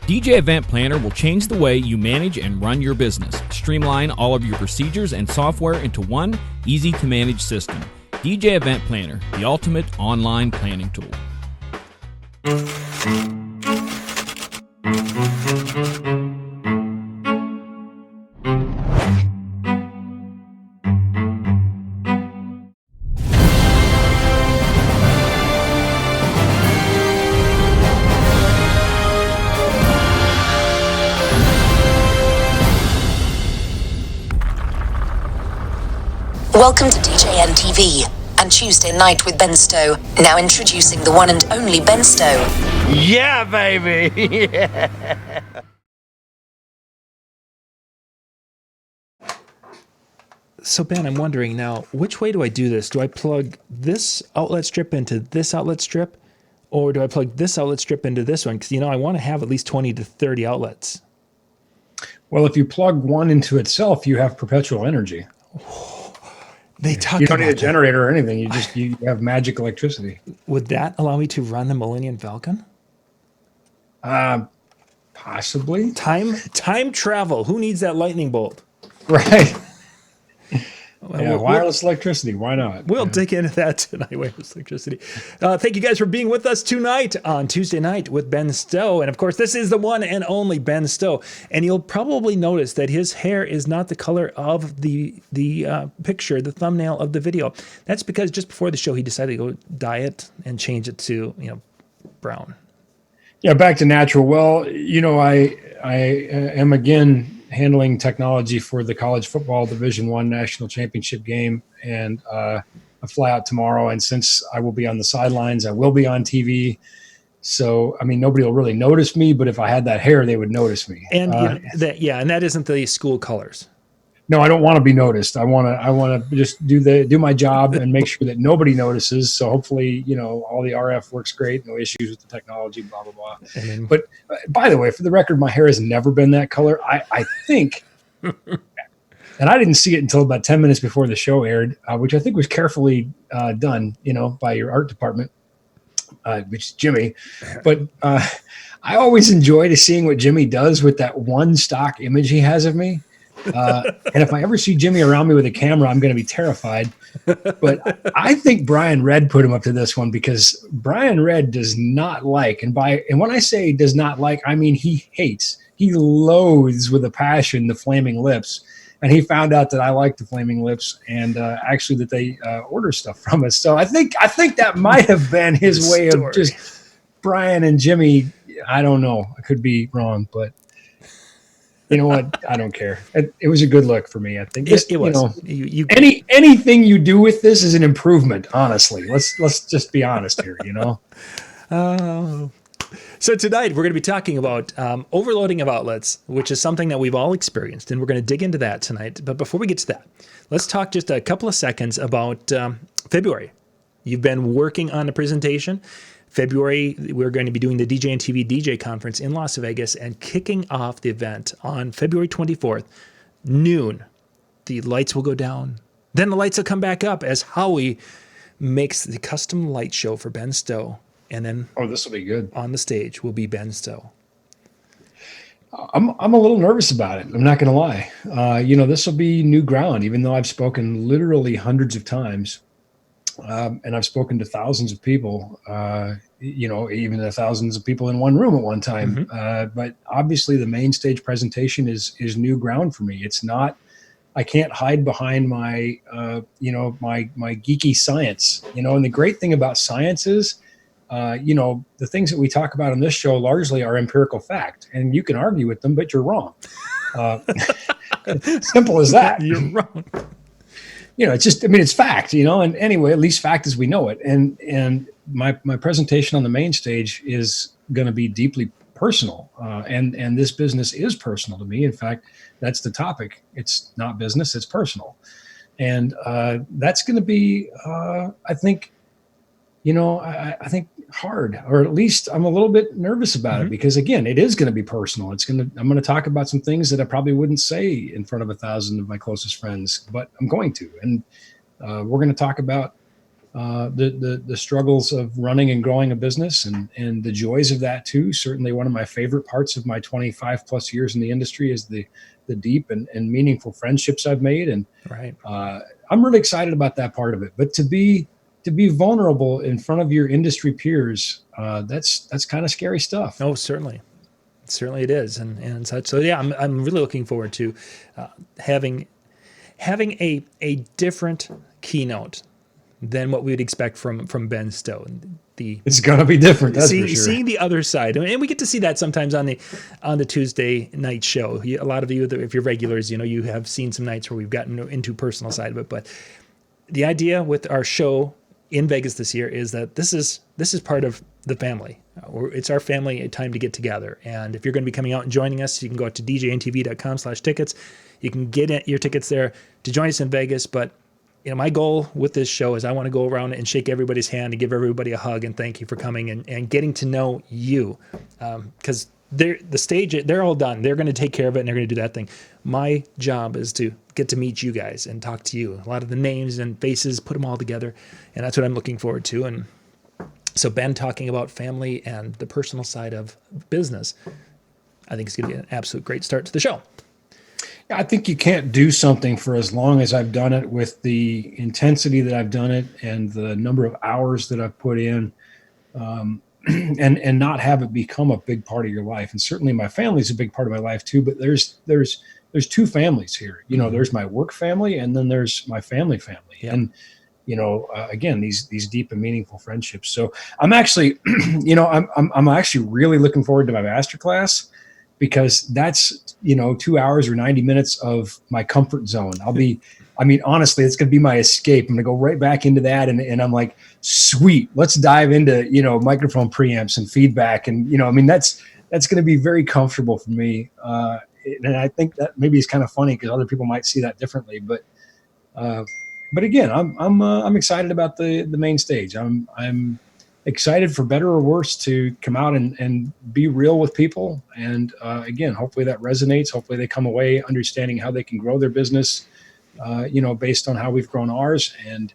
DJ Event Planner will change the way you manage and run your business. Streamline all of your procedures and software into one easy-to-manage system. DJ Event Planner, the ultimate online planning tool. Welcome to DJNTV and Tuesday Night with Ben Stowe. Now introducing the one and only Ben Stowe. Yeah, baby! Yeah. So Ben, I'm wondering now, which way do I do this? Do I plug this outlet strip into this outlet strip? Or do I plug this outlet strip into this one? Because, I want to have at least 20 to 30 outlets. Well, if you plug one into itself, you have perpetual energy. You don't need a generator or anything. You have magic electricity. Would that allow me to run the Millennium Falcon? Possibly. Time travel. Who needs that lightning bolt? Right. Wireless electricity. Why not? We'll dig into that tonight. Wireless electricity. Thank you guys for being with us tonight on Tuesday Night with Ben Stowe. And of course, this is the one and only Ben Stowe. And you'll probably notice that his hair is not the color of the picture, the thumbnail of the video. That's because just before the show, he decided to go dye it and change it to, brown. Yeah, back to natural. Well, I am again handling technology for the college football Division I national championship game. And I fly out tomorrow. And since I will be on the sidelines, I will be on TV. So, nobody will really notice me, but if I had that hair, they would notice me. And and that isn't the school colors. No, I don't want to be noticed. I want to just do my job and make sure that nobody notices. So hopefully, all the RF works great. No issues with the technology, blah, blah, blah. But by the way, for the record, my hair has never been that color. I think, and I didn't see it until about 10 minutes before the show aired, which I think was carefully done, by your art department, which is Jimmy. But I always enjoy seeing what Jimmy does with that one stock image he has of me. And if I ever see Jimmy around me with a camera, I'm going to be terrified. But I think Brian Redd put him up to this one because Brian Redd does not like, and when I say does not like, I mean he hates, he loathes with a passion the Flaming Lips. And he found out that I like the Flaming Lips, and actually that they order stuff from us. So I think that might have been his way of just Brian and Jimmy. I don't know. I could be wrong, but. You know what? I don't care. It was a good look for me. I think it was. Anything you do with this is an improvement. Honestly, let's just be honest here. So tonight we're going to be talking about overloading of outlets, which is something that we've all experienced, and we're going to dig into that tonight. But before we get to that, let's talk just a couple of seconds about February. You've been working on a presentation. February, we're going to be doing the DJNTV DJ Conference in Las Vegas and kicking off the event on February 24th, noon. The lights will go down. Then the lights will come back up as Howie makes the custom light show for Ben Stowe. And then this will be good. On the stage will be Ben Stowe. I'm a little nervous about it. I'm not going to lie. This will be new ground, even though I've spoken literally hundreds of times. And I've spoken to thousands of people, even to thousands of people in one room at one time. Mm-hmm. But obviously the main stage presentation is new ground for me. It's not, I can't hide behind my geeky science, and the great thing about science is, the things that we talk about on this show largely are empirical fact, and you can argue with them, but you're wrong. Simple as that. You're wrong. It's just, it's fact, and anyway, at least fact as we know it. And my presentation on the main stage is going to be deeply personal. And this business is personal to me. In fact, that's the topic. It's not business, it's personal. And that's going to be, I think hard, or at least I'm a little bit nervous about it because again, it is going to be personal. I'm going to talk about some things that I probably wouldn't say in front of 1,000 of my closest friends, but I'm going to, and we're going to talk about the struggles of running and growing a business and the joys of that too. Certainly one of my favorite parts of my 25 plus years in the industry is the deep and meaningful friendships I've made. And Right. I'm really excited about that part of it. But to be vulnerable in front of your industry peers, that's kind of scary stuff. Oh, certainly. Certainly it is. And such. So yeah, I'm really looking forward to having a different keynote than what we would expect from Ben Stowe. It's going to be different. That's for sure. Seeing the other side, and we get to see that sometimes on the Tuesday night show. A lot of you, if you're regulars, you have seen some nights where we've gotten into personal side of it. But the idea with our show in Vegas this year is that this is part of the family. It's our family time to get together. And if you're going to be coming out and joining us, you can go out to DJNTV.com/tickets. You can get your tickets there to join us in Vegas. But my goal with this show is I want to go around and shake everybody's hand and give everybody a hug and thank you for coming and getting to know you. Because the stage, they're all done. They're going to take care of it and they're going to do that thing. My job is to get to meet you guys and talk to you. A lot of the names and faces, put them all together. And that's what I'm looking forward to. And so Ben talking about family and the personal side of business, I think it's going to be an absolute great start to the show. I think you can't do something for as long as I've done it with the intensity that I've done it and the number of hours that I've put in, and not have it become a big part of your life. And certainly my family is a big part of my life too, but there's two families here. There's my work family and then there's my family. Yep. And, again, these deep and meaningful friendships. So I'm actually, I'm actually really looking forward to my masterclass, because that's, 2 hours or 90 minutes of my comfort zone. Honestly, it's going to be my escape. I'm going to go right back into that. And I'm like, sweet, let's dive into, microphone preamps and feedback. And, that's going to be very comfortable for me. And I think that maybe is kind of funny because other people might see that differently, but again, I'm excited about the main stage. I'm excited, for better or worse, to come out and be real with people. And again, hopefully that resonates. Hopefully they come away understanding how they can grow their business, based on how we've grown ours, and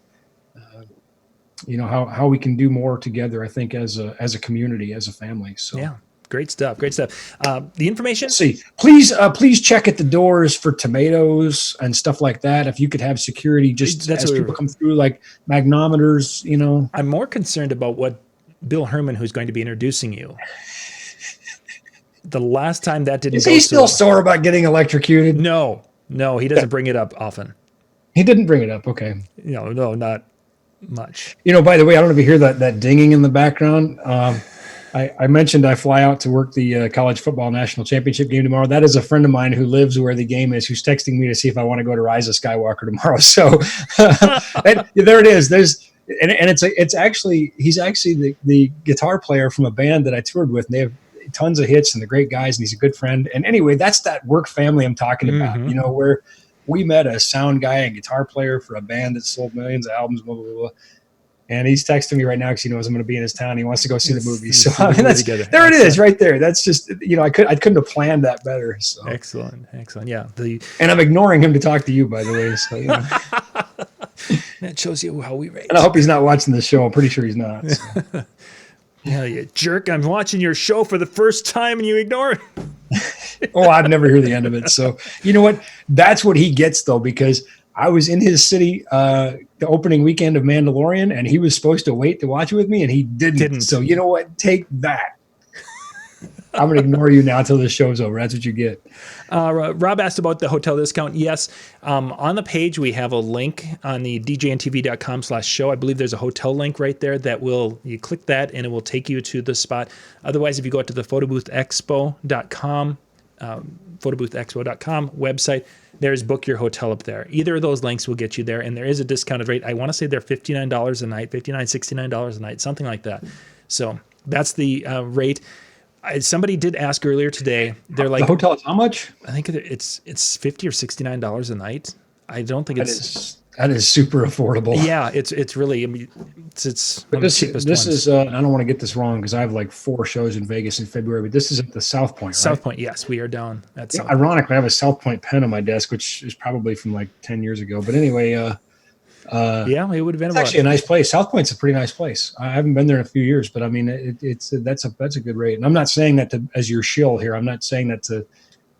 how we can do more together. I think as a community, as a family. So yeah. Great stuff. The information. Let's see, please check at the doors for tomatoes and stuff like that. If you could have security, just as people come through, like magnometers, I'm more concerned about what Bill Herman, who's going to be introducing you. The last time that didn't. Is he still sore about getting electrocuted? No, he doesn't bring it up often. He didn't bring it up. Okay. No, not much. By the way, I don't know if you hear that dinging in the background. I mentioned I fly out to work the college football national championship game tomorrow. That is a friend of mine who lives where the game is, who's texting me to see if I want to go to Rise of Skywalker tomorrow. So there it is. It's actually, he's actually the guitar player from a band that I toured with, and they have tons of hits and they're great guys, and he's a good friend. And anyway, that's that work family I'm talking about, where we met a sound guy and guitar player for a band that sold millions of albums, blah, blah, blah. And he's texting me right now because he knows I'm going to be in his town. He wants to go see the movie. So there it is, right there. That's just, I couldn't have planned that better. So excellent. Yeah. And I'm ignoring him to talk to you, by the way. So that shows you how we rate. And I hope he's not watching the show. I'm pretty sure he's not. So. Yeah, you jerk! I'm watching your show for the first time and you ignore it. Oh, I'd never hear the end of it. So you know what? That's what he gets though, because I was in his city the opening weekend of Mandalorian, and he was supposed to wait to watch it with me, and he didn't. So you know what? Take that. I'm going to ignore you now until the show's over. That's what you get. Rob asked about the hotel discount. Yes. On the page, we have a link on the DJNTV.com/show. I believe there's a hotel link right there you click that and it will take you to the spot. Otherwise, if you go to the photoboothexpo.com, photoboothexpo.com website, there's book your hotel up there. Either of those links will get you there. And there is a discounted rate. I want to say they're $59 a night, $69 a night, something like that. So that's the rate. Somebody did ask earlier today. They're like, the hotel is how much? I think it's $50 or $69 a night. I don't think that is super affordable. Yeah, it's really. It's but this is. I don't want to get this wrong because I have like 4 shows in Vegas in February. But this is at the South Point, right? South Point, yes, we are down at South Point. Ironically, I have a South Point pen on my desk, which is probably from like 10 years ago. But anyway, Yeah, it would have been It's actually a nice place. South Point's a pretty nice place. I haven't been there in a few years, but I mean, that's a good rate. And I'm not saying that as your shill here. I'm not saying that to.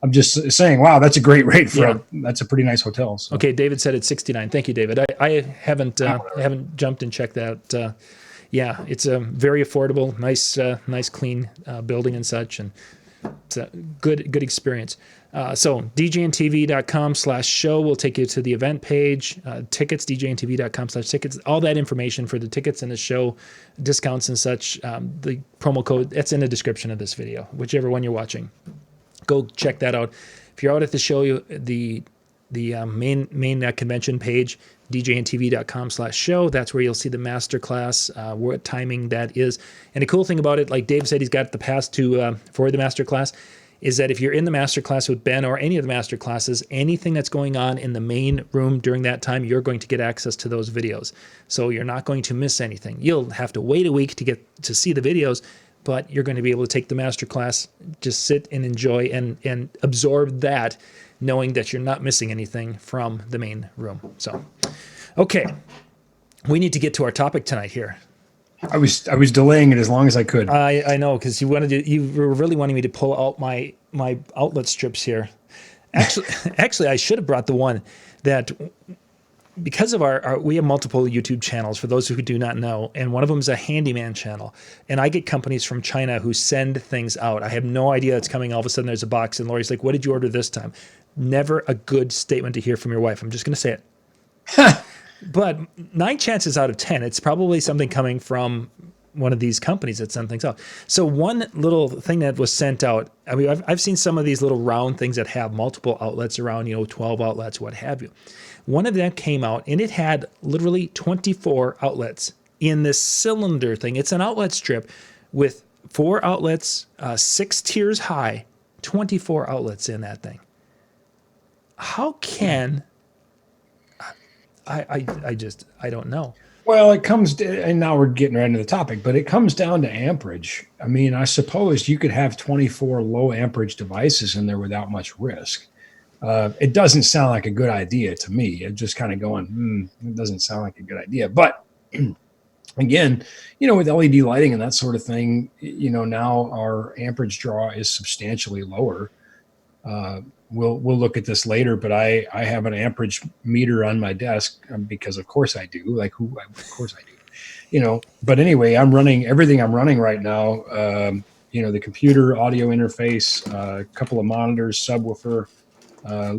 I'm just saying, wow, that's a great rate for that's a pretty nice hotel. So. Okay, David said it's 69. Thank you, David. I haven't jumped and checked that. Yeah, it's a very affordable, nice, clean building and such, and it's a good experience. So DJNTV.com/show will take you to the event page. Tickets, DJNTV.com/tickets. All that information for the tickets and the show, discounts and such. The promo code, that's in the description of this video, whichever one you're watching. Go check that out. If you're out at the show, the main convention page, DJNTV.com/show. That's where you'll see the masterclass, what timing that is. And the cool thing about it, like Dave said, he's got the pass for the masterclass, is that if you're in the masterclass with Ben or any of the masterclasses, anything that's going on in the main room during that time, you're going to get access to those videos. So you're not going to miss anything. You'll have to wait a week to get to see the videos, but you're going to be able to take the masterclass, just sit and enjoy and absorb that, knowing that you're not missing anything from the main room. So, okay, we need to get to our topic tonight here. I was delaying it as long as I could. I know, because you were really wanting me to pull out my outlet strips here. Actually, I should have brought the one that, because of we have multiple YouTube channels, for those who do not know, and one of them is a handyman channel. And I get companies from China who send things out. I have no idea it's coming. All of a sudden there's a box, and Lori's like, what did you order this time? Never a good statement to hear from your wife. I'm just going to say it. But 9 chances out of 10, it's probably something coming from one of these companies that send things out. So one little thing that was sent out, I mean, I've seen some of these little round things that have multiple outlets around, 12 outlets, what have you. One of them came out, and it had literally 24 outlets in this cylinder thing. It's an outlet strip with 4 outlets, 6 tiers high, 24 outlets in that thing. How can... I don't know. Well, it comes, and now we're getting right into the topic, but it comes down to amperage. I mean, I suppose you could have 24 low amperage devices in there without much risk. It doesn't sound like a good idea to me. It's just kind of going, it doesn't sound like a good idea. But again, with LED lighting and that sort of thing, now our amperage draw is substantially lower. We'll look at this later, but I have an amperage meter on my desk because of course I do. Of course I do. But anyway, I'm running everything I'm running right now. The computer, audio interface, a couple of monitors, subwoofer,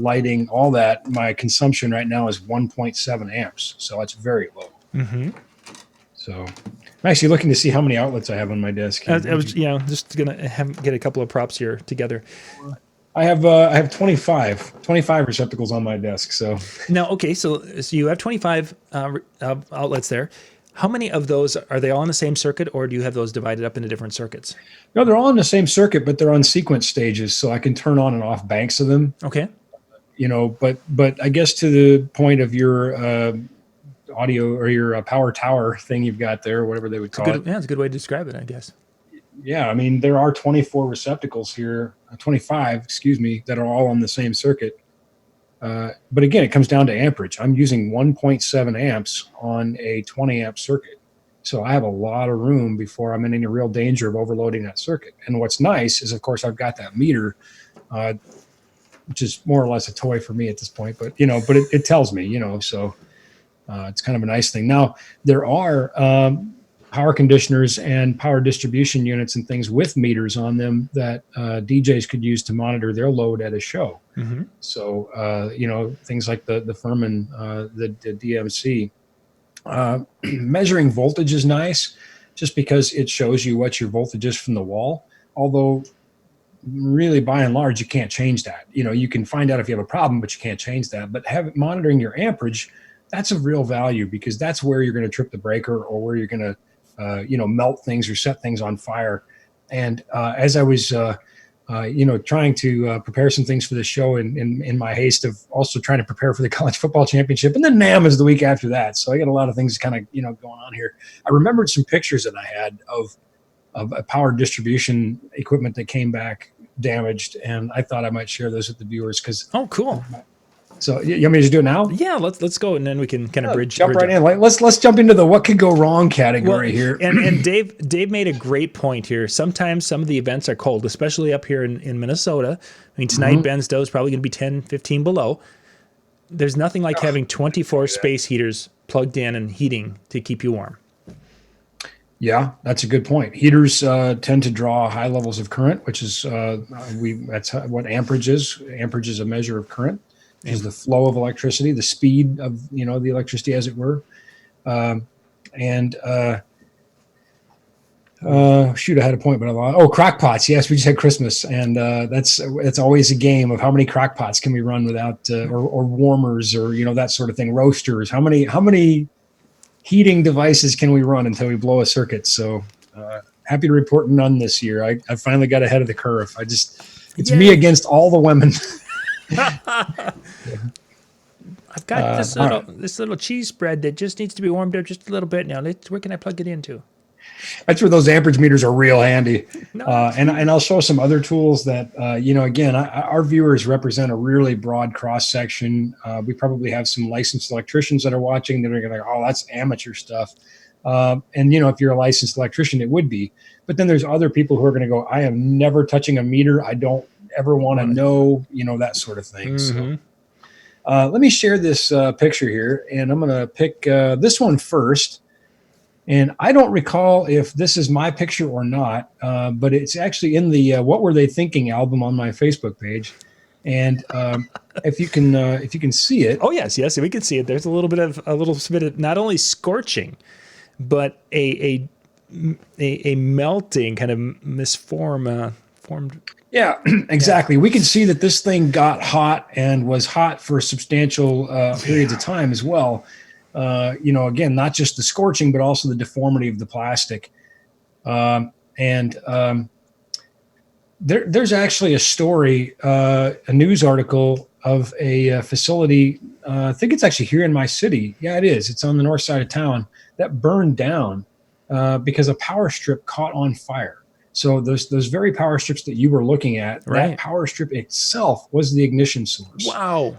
lighting, all that. My consumption right now is 1.7 amps, so it's very low. Mm-hmm. So I'm actually looking to see how many outlets I have on my desk. I was just gonna get a couple of props here together. I have 25 receptacles on my desk. So now, okay, so you have 25 outlets there. How many of those, are they all in the same circuit, or do you have those divided up into different circuits? No, they're all in the same circuit, but they're on sequence stages, so I can turn on and off banks of them. Okay. But I guess to the point of your audio or your power tower thing you've got there, whatever they would call it. Yeah, it's a good way to describe it, I guess. Yeah, I mean, there are 24 receptacles here, 25, excuse me, that are all on the same circuit. But again, it comes down to amperage. I'm using 1.7 amps on a 20 amp circuit. So I have a lot of room before I'm in any real danger of overloading that circuit. And what's nice is, of course, I've got that meter, which is more or less a toy for me at this point, but it tells me, so it's kind of a nice thing. Now, there are power conditioners and power distribution units and things with meters on them that DJs could use to monitor their load at a show. Mm-hmm. So, things like the Furman, the DMC. Measuring voltage is nice just because it shows you what your voltage is from the wall. Although, really, by and large, you can't change that. You can find out if you have a problem, but you can't change that. But monitoring your amperage, that's of real value because that's where you're going to trip the breaker or where you're going to melt things or set things on fire. And as I was, trying to prepare some things for the show in my haste of also trying to prepare for the college football championship, and then NAM is the week after that. So I got a lot of things kind of, going on here. I remembered some pictures that I had of a power distribution equipment that came back damaged. And I thought I might share those with the viewers because oh, cool. So you want me to just do it now? Yeah, let's go, and then we can kind of jump right in. Let's jump into the what could go wrong category here. And Dave made a great point here. Sometimes some of the events are cold, especially up here in Minnesota. I mean, tonight Ben Stowe is probably going to be 10, 15 below. There's nothing like having 24 space heaters plugged in and heating to keep you warm. Yeah, that's a good point. Heaters tend to draw high levels of current, which is that's what amperage is. Amperage is a measure of current. Is the flow of electricity, the speed of the electricity, as it were. Shoot, I had a point, but I lost. Oh, crock pots. Yes, we just had Christmas, and that's always a game of how many crock pots can we run without, or warmers, or that sort of thing. Roasters. How many heating devices can we run until we blow a circuit? So happy to report none this year. I finally got ahead of the curve. It's me against all the women. I've got this little cheese spread that just needs to be warmed up just a little bit now. Where can I plug it into? That's where those amperage meters are real handy. And I'll show some other tools that, again, our viewers represent a really broad cross section. We probably have some licensed electricians that are watching that are going to go, oh, that's amateur stuff. And if you're a licensed electrician, it would be. But then there's other people who are going to go, I am never touching a meter. I don't ever want to know, that sort of thing. So let me share this picture here, and I'm going to pick this one first. And I don't recall if this is my picture or not, but it's actually in the What Were They Thinking album on my Facebook page. And if you can see it. Oh, yes, we can see it. There's a little bit of not only scorching, but a melting kind of formed. Yeah, exactly. Yeah. We can see that this thing got hot and was hot for substantial periods of time as well. Again, not just the scorching, but also the deformity of the plastic. There's actually a story, a news article of a facility. I think it's actually here in my city. Yeah, it is. It's on the north side of town that burned down because a power strip caught on fire. So those very power strips that you were looking at, that power strip itself was the ignition source. Wow.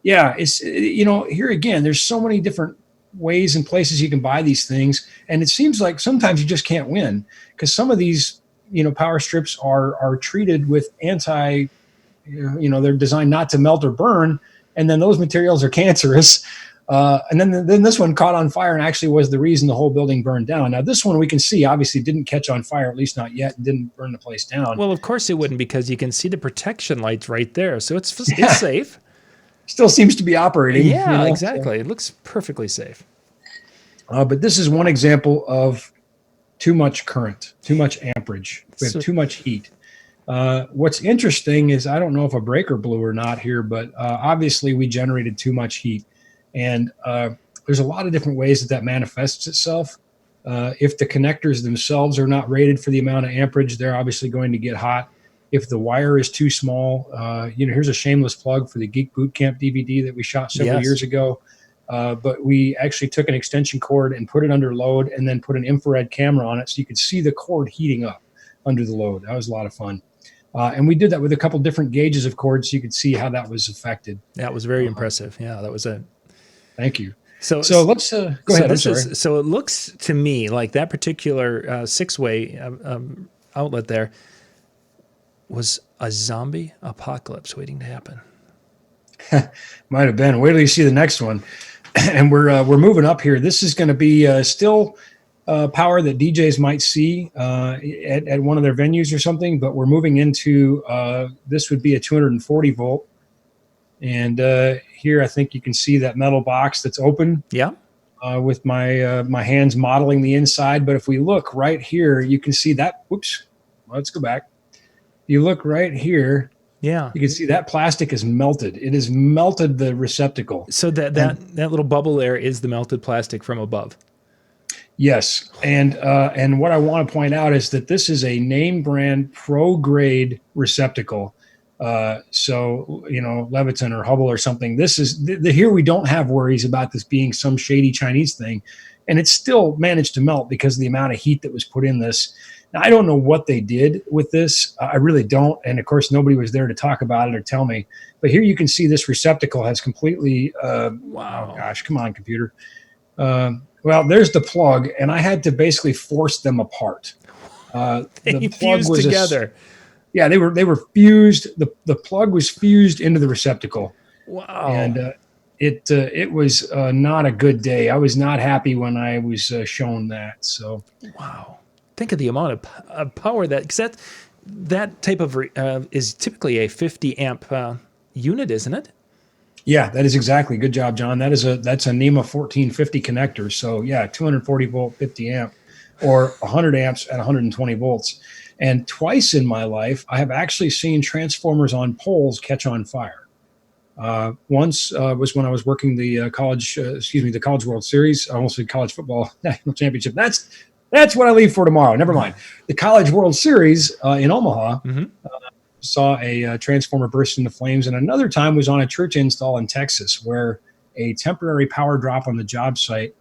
Yeah, it's here again, there's so many different ways and places you can buy these things, and it seems like sometimes you just can't win because some of these power strips are treated with they're designed not to melt or burn, and then those materials are cancerous. And then this one caught on fire and actually was the reason the whole building burned down. Now, this one we can see obviously didn't catch on fire, at least not yet, and didn't burn the place down. Well, of course it wouldn't because you can see the protection lights right there. So it's safe. Still seems to be operating. Yeah, exactly. So, it looks perfectly safe. But this is one example of too much current, too much amperage, we have too much heat. What's interesting is I don't know if a breaker blew or not here, but obviously we generated too much heat. And there's a lot of different ways that manifests itself. If the connectors themselves are not rated for the amount of amperage, they're obviously going to get hot. If the wire is too small, here's a shameless plug for the Geek Boot Camp DVD that we shot several years ago. But we actually took an extension cord and put it under load and then put an infrared camera on it so you could see the cord heating up under the load. That was a lot of fun. And we did that with a couple different gauges of cord so you could see how that was affected. That was very impressive. Yeah, that was a... Thank you. So let's go ahead. So it looks to me like that particular six-way outlet there was a zombie apocalypse waiting to happen. Might have been. Wait till you see the next one. And we're moving up here. This is going to be still power that DJs might see at one of their venues or something, but we're moving into this would be a 240 volt. And here I think you can see that metal box that's open. Yeah. With my hands modeling the inside. But if we look right here, you can see that. Whoops. Let's go back. You look right here. Yeah. You can see that plastic is melted. It has melted the receptacle. So that little bubble there is the melted plastic from above. Yes. And what I want to point out is that this is a name brand pro grade receptacle. So, Leviton or Hubble or something, this is here. We don't have worries about this being some shady Chinese thing. and it still managed to melt because of the amount of heat that was put in this. Now, I don't know what they did with this. I really don't. And of course, nobody was there to talk about it or tell me. But here you can see this receptacle has completely, wow. Oh gosh, come on, computer. Well, there's the plug, and I had to basically force them apart. They fused together. Yeah, they were fused. The plug was fused into the receptacle. Wow. And it was not a good day. I was not happy when I was shown that. So wow. Think of the amount of power because that type of is typically a 50 amp unit, isn't it? Yeah, that is exactly. Good job, John. That's a NEMA 1450 connector. So yeah, 240 volt, 50 amp, or 100 amps at 120 volts. And twice in my life, I have actually seen transformers on poles catch on fire. Once was when I was working the College World Series. I almost said College Football National Championship. That's what I leave for tomorrow. Never mind. The College World Series in Omaha. Saw a transformer burst into flames, and another time was on a church install in Texas where a temporary power drop on the job site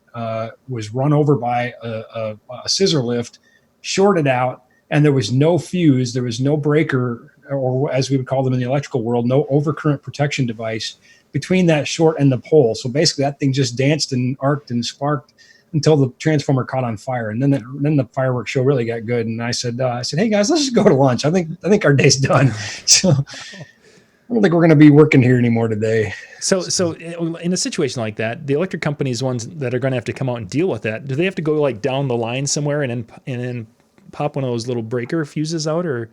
was run over by a scissor lift, shorted out, and there was no fuse, there was no breaker, or as we would call them in the electrical world, no overcurrent protection device between that short and the pole. So basically that thing just danced and arced and sparked until the transformer caught on fire. And then the fireworks show really got good. And I said, hey guys, let's just go to lunch. I think our day's done. So I don't think we're going to be working here anymore today. So in a situation like that, the electric companies, ones that are going to have to come out and deal with that, do they have to go like down the line somewhere and then pop one of those little breaker fuses out or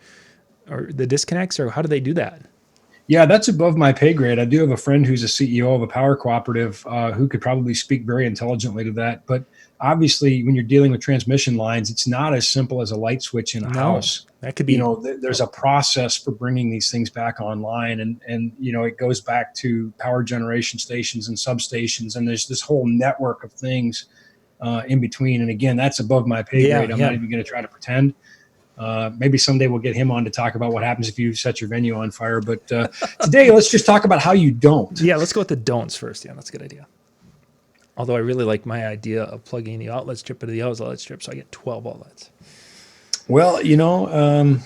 the disconnects, or how do they do that? Yeah, that's above my pay grade. I do have a friend who's a CEO of a power cooperative who could probably speak very intelligently to that. But obviously, when you're dealing with transmission lines, it's not as simple as a light switch in a house. That could be. There's a process for bringing these things back online, and it goes back to power generation stations and substations, and there's this whole network of things in between. And again, that's above my pay grade. I'm not even going to try to pretend. Maybe someday we'll get him on to talk about what happens if you set your venue on fire. But today, let's just talk about how you don't. Yeah, let's go with the don'ts first. Yeah, that's a good idea. Although I really like my idea of plugging the outlet strip into the outlet strip, so I get 12 outlets. Well, can't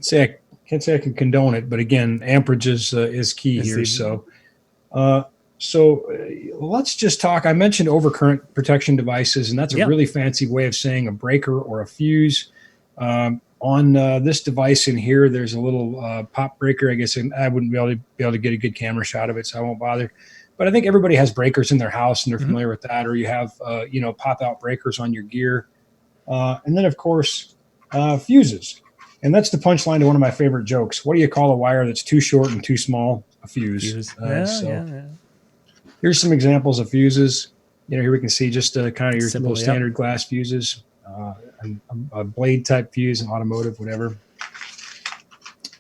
say I can condone it, but again, amperage is key here. So let's just talk. I mentioned overcurrent protection devices, and that's a really fancy way of saying a breaker or a fuse. On this device in here, there's a little pop breaker. I guess I wouldn't be able to get a good camera shot of it, so I won't bother. But I think everybody has breakers in their house, and they're familiar with that. Or you have pop-out breakers on your gear, and then of course fuses. And that's the punchline to one of my favorite jokes. What do you call a wire that's too short and too small? A fuse. Here's some examples of fuses. Here we can see just kind of your simple, standard glass fuses, a blade type fuse, an automotive, whatever.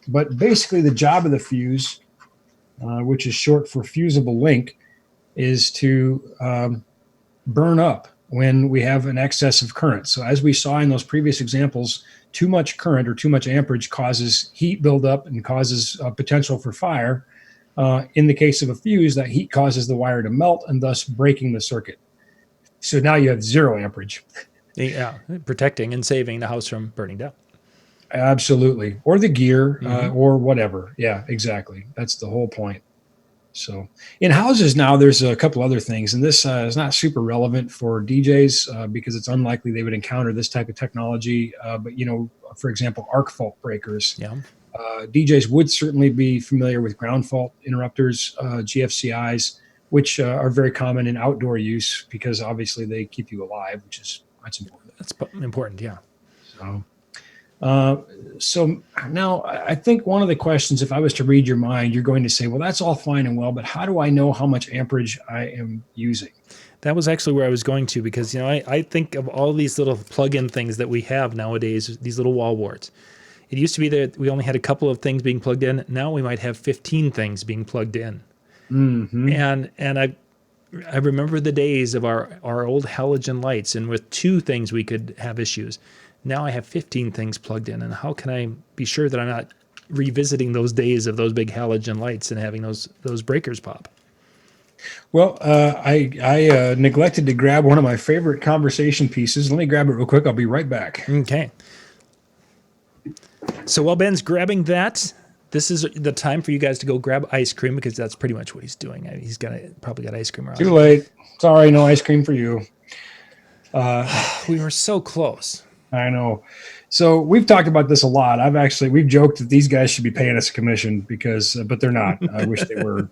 But basically the job of the fuse, which is short for fusible link, is to burn up when we have an excess of current. So as we saw in those previous examples, too much current or too much amperage causes heat buildup and causes potential for fire. In the case of a fuse, that heat causes the wire to melt and thus breaking the circuit. So now you have zero amperage. Yeah, protecting and saving the house from burning down. Absolutely. Or the gear or whatever. Yeah, exactly. That's the whole point. So in houses now, there's a couple other things, and this is not super relevant for DJs because it's unlikely they would encounter this type of technology. But, for example, arc fault breakers. Yeah. DJs would certainly be familiar with ground fault interrupters, GFCIs, which are very common in outdoor use because obviously they keep you alive, that's important. That's important, yeah. So now I think one of the questions, if I was to read your mind, you're going to say, well, that's all fine and well, but how do I know how much amperage I am using? That was actually where I was going to, because, I think of all these little plug-in things that we have nowadays, these little wall warts. It used to be that we only had a couple of things being plugged in. Now we might have 15 things being plugged in. Mm-hmm. And I remember the days of our old halogen lights, and with 2 things we could have issues. Now I have 15 things plugged in, and how can I be sure that I'm not revisiting those days of those big halogen lights and having those breakers pop? Well, I neglected to grab one of my favorite conversation pieces. Let me grab it real quick. I'll be right back. Okay. So while Ben's grabbing that, this is the time for you guys to go grab ice cream, because that's pretty much what he's doing. He's probably got ice cream around. Too late. Sorry, no ice cream for you. We were so close. I know. So we've talked about this a lot. We've joked that these guys should be paying us a commission but they're not. I wish they were.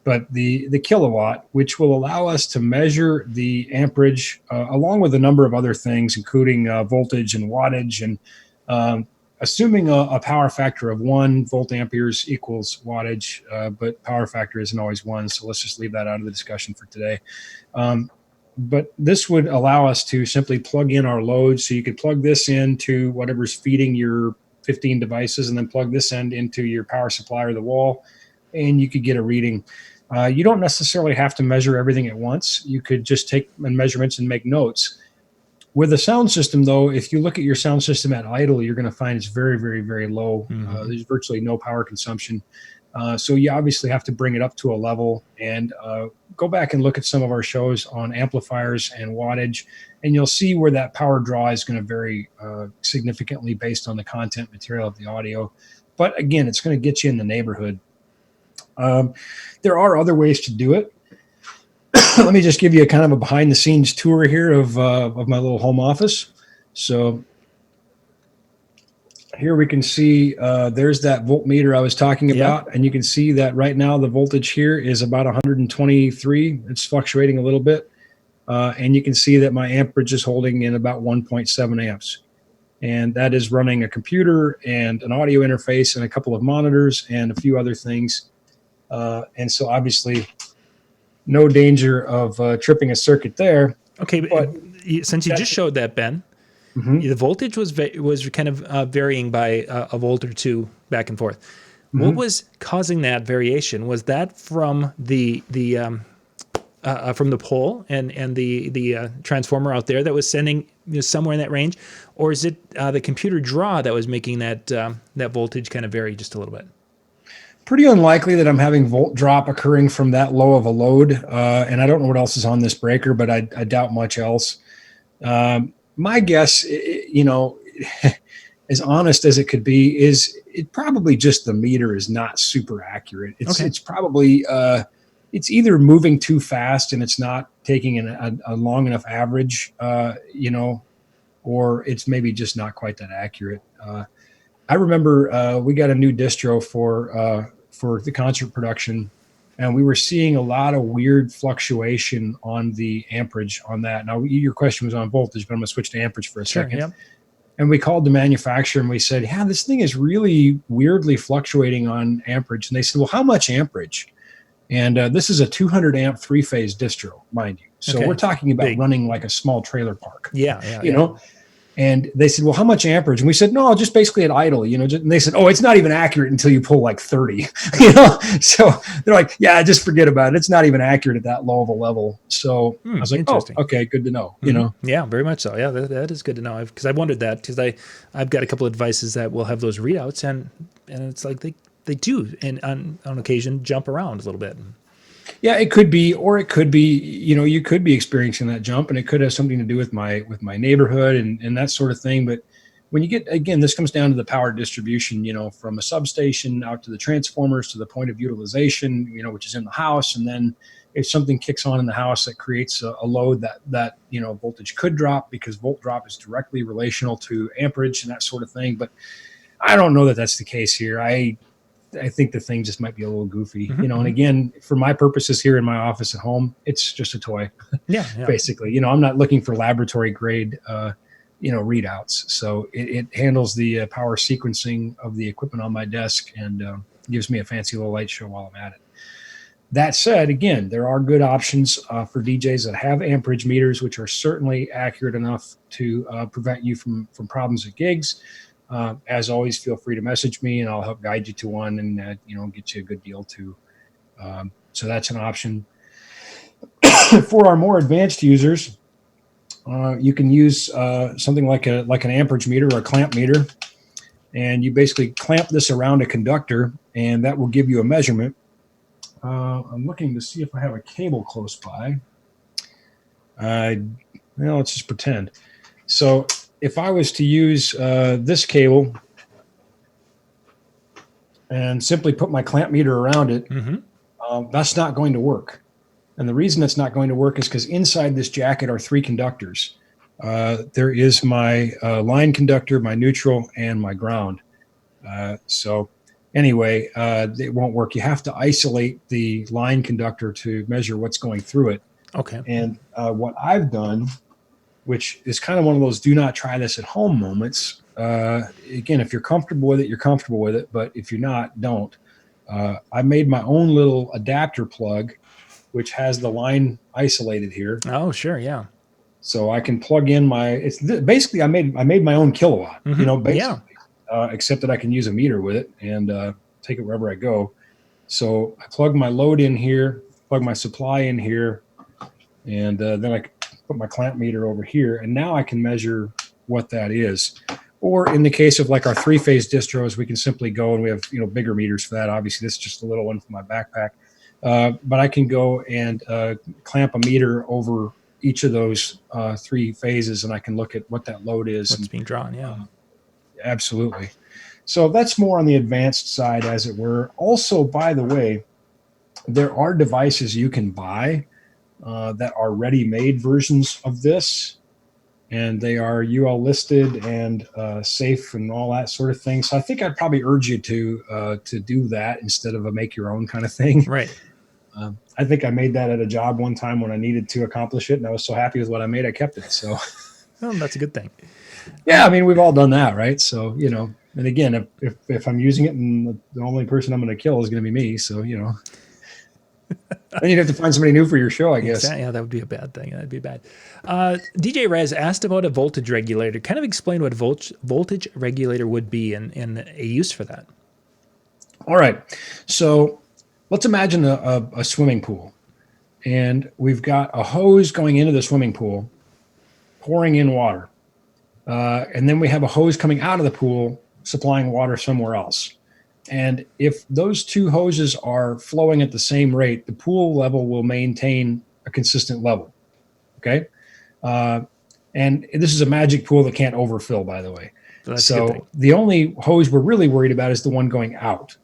But the kilowatt, which will allow us to measure the amperage along with a number of other things, including voltage and wattage, and assuming a power factor of 1 volt amperes equals wattage, but power factor isn't always 1. So let's just leave that out of the discussion for today. But this would allow us to simply plug in our load. So you could plug this into whatever's feeding your 15 devices, and then plug this end into your power supply or the wall, and you could get a reading. You don't necessarily have to measure everything at once. You could just take measurements and make notes. With a sound system, though, if you look at your sound system at idle, you're going to find it's very, very, very low. Mm-hmm. There's virtually no power consumption. So you obviously have to bring it up to a level, and go back and look at some of our shows on amplifiers and wattage, and you'll see where that power draw is going to vary significantly based on the content material of the audio. But again, it's going to get you in the neighborhood. There are other ways to do it. Let me just give you a kind of a behind the scenes tour here of my little home office. So here we can see there's that voltmeter I was talking about, and you can see that right now the voltage here is about 123. It's fluctuating a little bit, and you can see that my amperage is holding in about 1.7 amps, and that is running a computer and an audio interface and a couple of monitors and a few other things, and so obviously no danger of tripping a circuit there. Okay, but since you just showed that, Ben, the voltage was kind of varying by a volt or two back and forth. What was causing that variation? Was that from the pole and the transformer out there that was sending somewhere in that range, or is it the computer draw that was making that voltage kind of vary just a little bit? Pretty unlikely that I'm having volt drop occurring from that low of a load, and I don't know what else is on this breaker, but I doubt much else. My guess, as honest as it could be, is it probably just the meter is not super accurate. It's probably it's either moving too fast and it's not taking a long enough average, or it's maybe just not quite that accurate. I remember we got a new distro for the concert production, and we were seeing a lot of weird fluctuation on the amperage on that. Now, your question was on voltage, but I'm going to switch to amperage for a second. Yep. And we called the manufacturer and we said, yeah, this thing is really weirdly fluctuating on amperage. And they said, well, how much amperage? And this is a 200 amp 3-phase distro, mind you. So we're talking about running like a small trailer park. You know? And they said, well, how much amperage? And we said, no, just basically at idle, and they said, oh, it's not even accurate until you pull like 30, So they're like, yeah, just forget about it. It's not even accurate at that low of a level. So I was like, oh, okay, good to know, Yeah, very much so. Yeah, that is good to know. Because I wondered that, because I've got a couple of devices that will have those readouts, and it's like they do, and on occasion, jump around a little bit. Yeah, it could be, or it could be, you could be experiencing that jump, and it could have something to do with my neighborhood and that sort of thing. But when you get, again, this comes down to the power distribution, from a substation out to the transformers to the point of utilization, which is in the house. And then if something kicks on in the house that creates a load that voltage could drop, because volt drop is directly relational to amperage and that sort of thing. But I don't know that that's the case here. I think the thing just might be a little goofy, and again, for my purposes here in my office at home, it's just a toy. Basically, I'm not looking for laboratory grade, readouts. So it handles the power sequencing of the equipment on my desk and gives me a fancy little light show while I'm at it. That said, again, there are good options for DJs that have amperage meters, which are certainly accurate enough to prevent you from problems at gigs. As always, feel free to message me and I'll help guide you to one and, get you a good deal too. So that's an option. For our more advanced users, you can use something like an amperage meter or a clamp meter. And you basically clamp this around a conductor and that will give you a measurement. I'm looking to see if I have a cable close by. Well, let's just pretend. So if I was to use this cable and simply put my clamp meter around it, that's not going to work. And the reason it's not going to work is because inside this jacket are 3 conductors. There is my line conductor, my neutral, and my ground. So anyway, it won't work. You have to isolate the line conductor to measure what's going through it. Okay. And what I've done, which is kind of one of those do not try this at home moments. Again, if you're comfortable with it, you're comfortable with it. But if you're not, don't. I made my own little adapter plug, which has the line isolated here. Oh, sure. Yeah. So I can plug in basically I made my own kilowatt, basically, except that I can use a meter with it and take it wherever I go. So I plug my load in here, plug my supply in here, and then I put my clamp meter over here, and now I can measure what that is. Or in the case of like our 3-phase distros, we can simply go, and we have bigger meters for that. Obviously, this is just a little one for my backpack, but I can go and clamp a meter over each of those 3 phases, and I can look at what that load is. What's being drawn, yeah. Absolutely. So that's more on the advanced side, as it were. Also, by the way, there are devices you can buy that are ready-made versions of this, and they are UL listed and safe and all that sort of thing. So I think I'd probably urge you to do that instead of a make-your-own kind of thing. Right. I think I made that at a job one time when I needed to accomplish it, and I was so happy with what I made, I kept it. So, well, that's a good thing. Yeah, I mean, we've all done that, right? So, and again, if I'm using it, and the only person I'm going to kill is going to be me, so then you'd have to find somebody new for your show, I guess. Exactly. Yeah, that would be a bad thing. That'd be bad. DJ Rez asked about a voltage regulator. Kind of explain what voltage regulator would be and a use for that. All right. So let's imagine a swimming pool, and we've got a hose going into the swimming pool, pouring in water. And then we have a hose coming out of the pool, supplying water somewhere else. And if those 2 hoses are flowing at the same rate, the pool level will maintain a consistent level. Okay. And this is a magic pool that can't overfill, by the way. So the only hose we're really worried about is the one going out.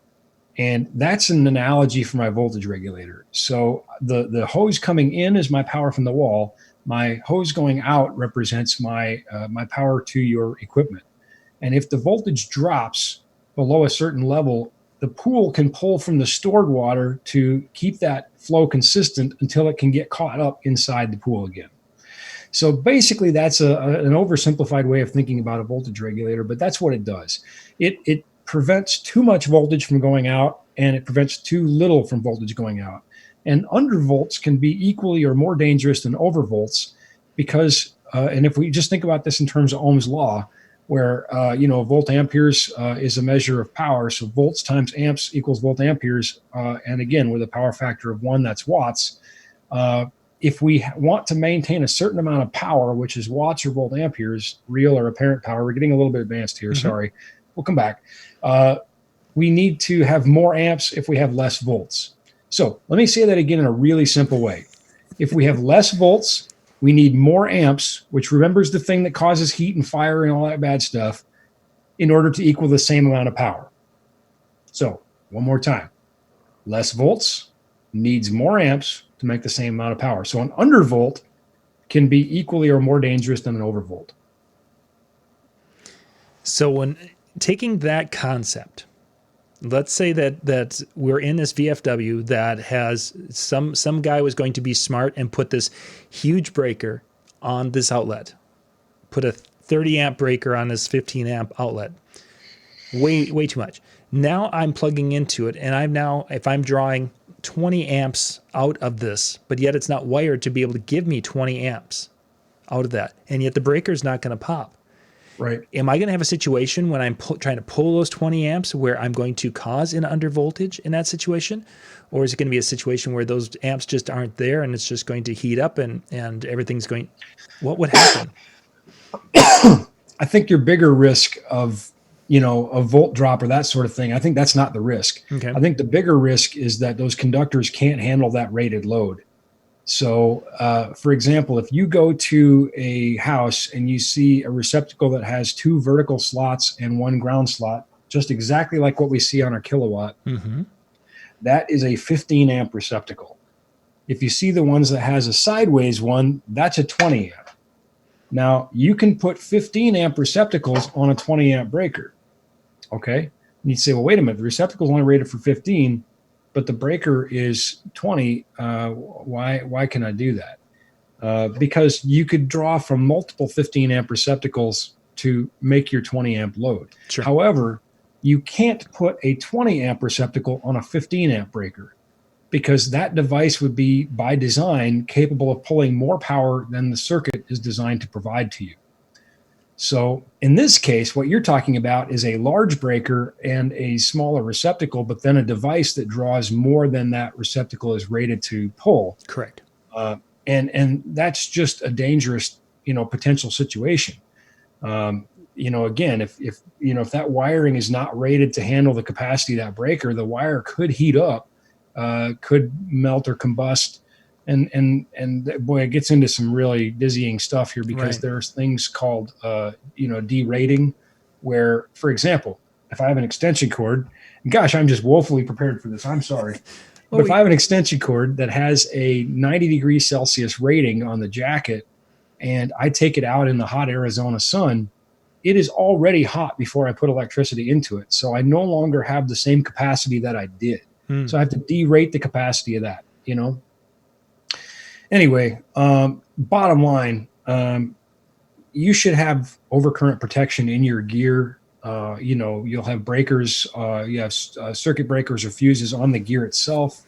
And that's an analogy for my voltage regulator. So the hose coming in is my power from the wall. My hose going out represents my power to your equipment. And if the voltage drops below a certain level, the pool can pull from the stored water to keep that flow consistent until it can get caught up inside the pool again. So basically, that's an oversimplified way of thinking about a voltage regulator, but that's what it does. It prevents too much voltage from going out, and it prevents too little from voltage going out. And undervolts can be equally or more dangerous than overvolts because, and if we just think about this in terms of Ohm's law, where, volt amperes is a measure of power. So volts times amps equals volt amperes. And again, with a power factor of 1, that's watts. If we want to maintain a certain amount of power, which is watts or volt amperes, real or apparent power, we're getting a little bit advanced here. Sorry. We'll come back. We need to have more amps if we have less volts. So let me say that again in a really simple way. If we have less volts, we need more amps, which remembers the thing that causes heat and fire and all that bad stuff, in order to equal the same amount of power. So one more time. Less volts needs more amps to make the same amount of power. So an undervolt can be equally or more dangerous than an overvolt. So when taking that concept, let's say that we're in this VFW that has some guy was going to be smart and put this huge breaker on this outlet, put a 30 amp breaker on this 15 amp outlet. Way too much. Now I'm plugging into it, and if I'm drawing 20 amps out of this, but yet it's not wired to be able to give me 20 amps out of that, and yet the breaker's not going to pop. Right. Am I going to have a situation when I'm trying to pull those 20 amps where I'm going to cause an undervoltage in that situation? Or is it going to be a situation where those amps just aren't there and it's just going to heat up and everything's what would happen? I think your bigger risk of a volt drop or that sort of thing, I think that's not the risk. Okay. I think the bigger risk is that those conductors can't handle that rated load. So, for example, if you go to a house and you see a receptacle that has 2 vertical slots and 1 ground slot, just exactly like what we see on our kilowatt, that is a 15 amp receptacle. If you see the ones that has a sideways one, that's a 20 amp. Now, you can put 15 amp receptacles on a 20 amp breaker. Okay. And you'd say, well, wait a minute, the receptacle is only rated for 15, but the breaker is 20. Why can I do that? Because you could draw from multiple 15 amp receptacles to make your 20 amp load. Sure. However, you can't put a 20 amp receptacle on a 15 amp breaker, because that device would be, by design, capable of pulling more power than the circuit is designed to provide to you. So in this case, what you're talking about is a large breaker and a smaller receptacle, but then a device that draws more than that receptacle is rated to pull. Correct. And that's just a dangerous, potential situation. Again, if that wiring is not rated to handle the capacity of that breaker, the wire could heat up, could melt or combust. And boy, it gets into some really dizzying stuff here, because there's things called, derating, where, for example, if I have an extension cord, gosh, I'm just woefully prepared for this. I'm sorry. But if I have an extension cord that has a 90 degrees Celsius rating on the jacket, and I take it out in the hot Arizona sun, it is already hot before I put electricity into it. So I no longer have the same capacity that I did. So I have to derate the capacity of that, Anyway, bottom line, you should have overcurrent protection in your gear. You'll have breakers, you have circuit breakers or fuses on the gear itself.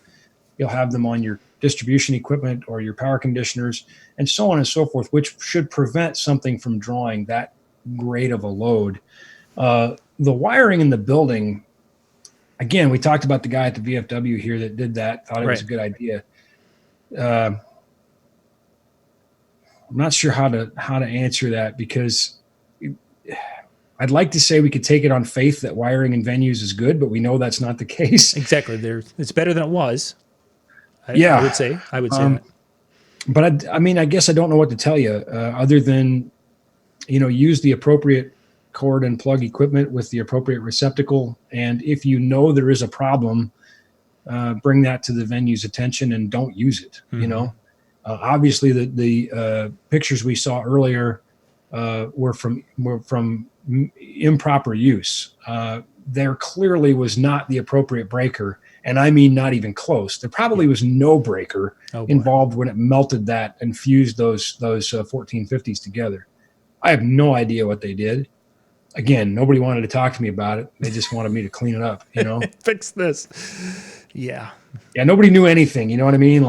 You'll have them on your distribution equipment or your power conditioners, and so on and so forth, which should prevent something from drawing that great of a load. The wiring in the building, again, we talked about the guy at the VFW here that did that, thought it was a good idea. I'm not sure how to answer that, because I'd like to say we could take it on faith that wiring in venues is good, but we know that's not the case. Exactly. It's better than it was. I would say that. But I guess I don't know what to tell you, other than, use the appropriate cord and plug equipment with the appropriate receptacle. And if you know there is a problem, bring that to the venue's attention and don't use it. Obviously, the pictures we saw earlier were from improper use. There clearly was not the appropriate breaker, and I mean not even close. There probably was no breaker involved when it melted that and fused those 1450s together. I have no idea what they did. Again, nobody wanted to talk to me about it. They just wanted me to clean it up, Fix this. Yeah. Yeah, nobody knew anything, you know what I mean?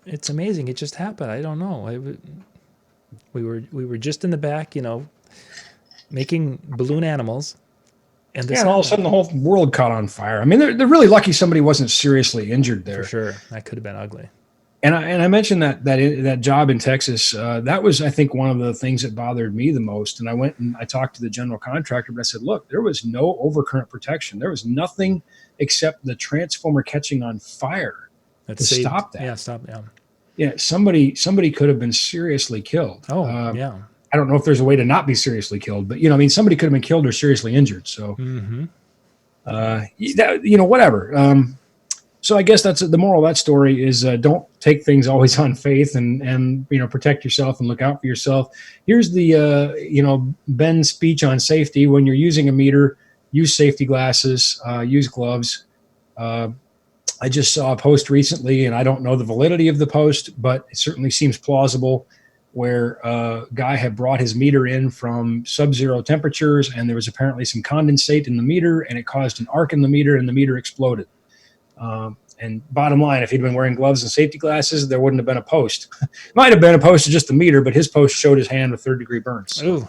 It's amazing. It just happened. I don't know. We were just in the back, making balloon animals. And all of a sudden the whole world caught on fire. I mean, they're really lucky somebody wasn't seriously injured there. For sure. That could have been ugly. And I mentioned that job in Texas. That was, I think, one of the things that bothered me the most. And I went and I talked to the general contractor, but I said, look, there was no overcurrent protection. There was nothing except the transformer catching on fire stop that. Yeah, stop. Yeah. Yeah, somebody could have been seriously killed. Yeah. I don't know if there's a way to not be seriously killed, but somebody could have been killed or seriously injured. So, whatever. So I guess that's the moral of that story is don't take things always on faith and protect yourself and look out for yourself. Here's the Ben's speech on safety. When you're using a meter, use safety glasses, use gloves. I just saw a post recently, and I don't know the validity of the post, but it certainly seems plausible, where a guy had brought his meter in from sub-zero temperatures, and there was apparently some condensate in the meter, and it caused an arc in the meter, and the meter exploded. And bottom line, if he'd been wearing gloves and safety glasses, there wouldn't have been a post. Might have been a post of just the meter, but his post showed his hand with third-degree burns. Ooh.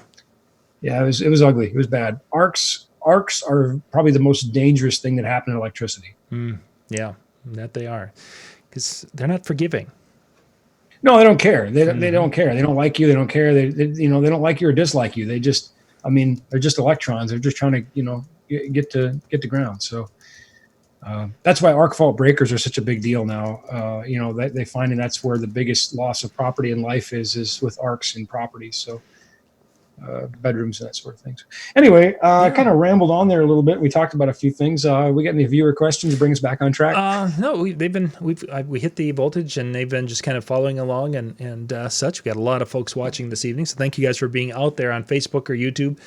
Yeah, it was ugly. It was bad. Arcs are probably the most dangerous thing that happened in electricity. Yeah, that they are, because they're not forgiving. No, they don't care. They don't care. They don't like you. They don't care. They don't like you or dislike you. They just I mean, they're just electrons. They're just trying to, you know, get to ground. So that's why arc fault breakers are such a big deal now. You know, they find that's where the biggest loss of property in life is with arcs in properties. So bedrooms and that sort of thing. Anyway, I kind of rambled on there a little bit. We talked about a few things. We got any viewer questions to bring us back on track? No, we hit the voltage, and they've been just kind of following along and such. We got a lot of folks watching this evening, so thank you guys for being out there on Facebook or YouTube.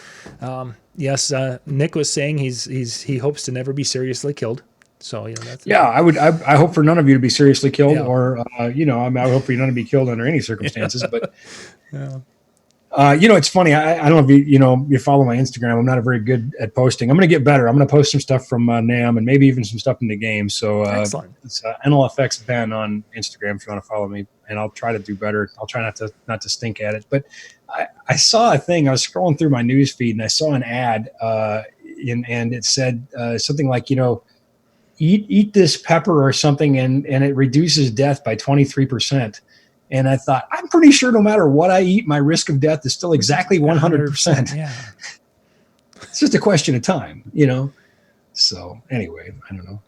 Yes, Nick was saying he hopes to never be seriously killed. So, you know, that's I hope for none of you to be seriously killed, or you know, I mean, I hope for you not to be killed under any circumstances. But you know, it's funny. I don't know if you follow my Instagram. I'm not very good at posting. I'm going to get better. I'm going to post some stuff from NAM and maybe even some stuff in the game. So excellent. It's NLFX Ben on Instagram if you want to follow me, and I'll try to do better. I'll try not to stink at it. But I saw a thing. I was scrolling through my news feed and I saw an ad, and it said something like, you know, eat this pepper or something, and it reduces death by 23%. And I thought, I'm pretty sure no matter what I eat, my risk of death is still exactly 100%. Yeah. It's just a question of time, you know? So anyway, I don't know.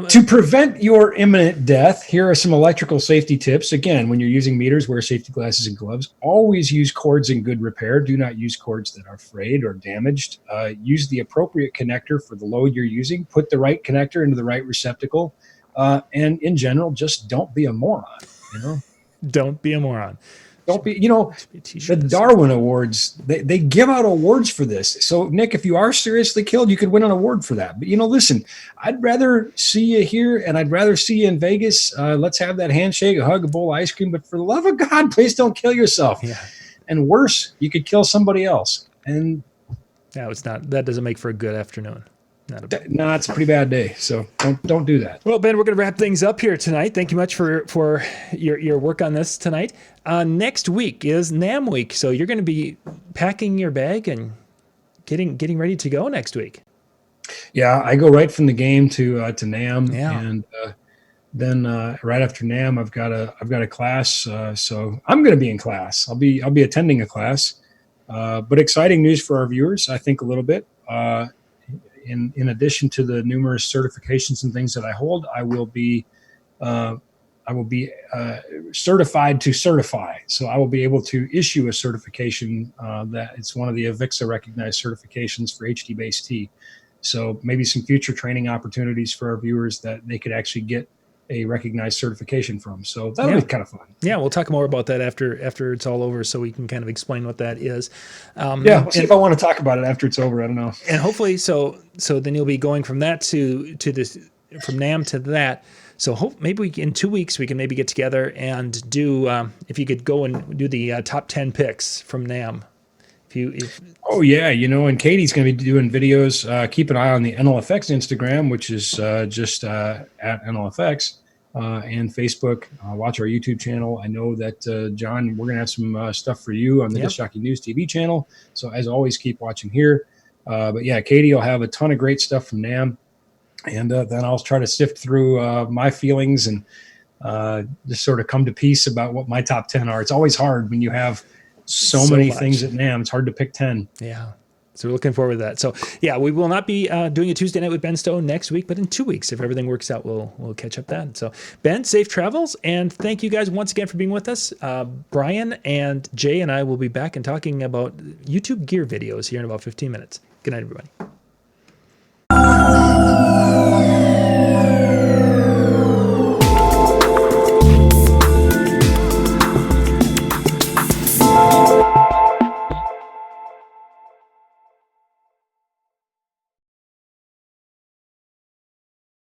To prevent your imminent death, here are some electrical safety tips. Again, when you're using meters, wear safety glasses and gloves. Always use cords in good repair. Do not use cords that are frayed or damaged. Use the appropriate connector for the load you're using. Put the right connector into the right receptacle. And in general, just don't be a moron, you know? Don't be a moron. Don't be, you know, the Darwin Awards, they give out awards for this. So, Nick, if you are seriously killed, you could win an award for that. But, you know, listen, I'd rather see you here and I'd rather see you in Vegas. Let's have that handshake, a hug, a bowl of ice cream. But for the love of God, please don't kill yourself. Yeah. And worse, you could kill somebody else. And no, it's not. That doesn't make for a good afternoon. No, it's a pretty bad day. So don't do that. Well, Ben, we're going to wrap things up here tonight. Thank you much for your work on this tonight. Next week is NAM week, so you're going to be packing your bag and getting ready to go next week. Yeah, I go right from the game to NAM, and then right after NAM, I've got a class. So I'm going to be in class. I'll be attending a class. But exciting news for our viewers, I think, a little bit. In addition to the numerous certifications and things that I hold, I will be certified to certify. So I will be able to issue a certification that it's one of the AVIXA recognized certifications for HD-based T. So maybe some future training opportunities for our viewers that they could actually get a recognized certification from. So that'll be kind of fun. Yeah, we'll talk more about that after it's all over, so we can kind of explain what that is. We'll see if I want to talk about it after it's over. I don't know. And hopefully, so then you'll be going from that to this, from NAM to that. So maybe in 2 weeks we can maybe get together and do if you could go and do the top 10 picks from NAM. Oh yeah, you know, and Katie's going to be doing videos. Keep an eye on the NLFX Instagram, which is just at NLFX, and Facebook. Watch our YouTube channel. I know that John, we're going to have some stuff for you on the Disc Jockey News TV channel. So as always, keep watching here. But yeah, Katie will have a ton of great stuff from NAM, and then I'll try to sift through my feelings and just sort of come to peace about what my top 10 are. It's always hard when you have so many things at NAM. It's hard to pick 10. Yeah. So we're looking forward to that. So yeah, we will not be doing a Tuesday night with Ben Stowe next week, but in 2 weeks, if everything works out, we'll catch up then. So Ben, safe travels, and thank you guys once again for being with us. Brian and Jay and I will be back and talking about YouTube gear videos here in about 15 minutes. Good night, everybody.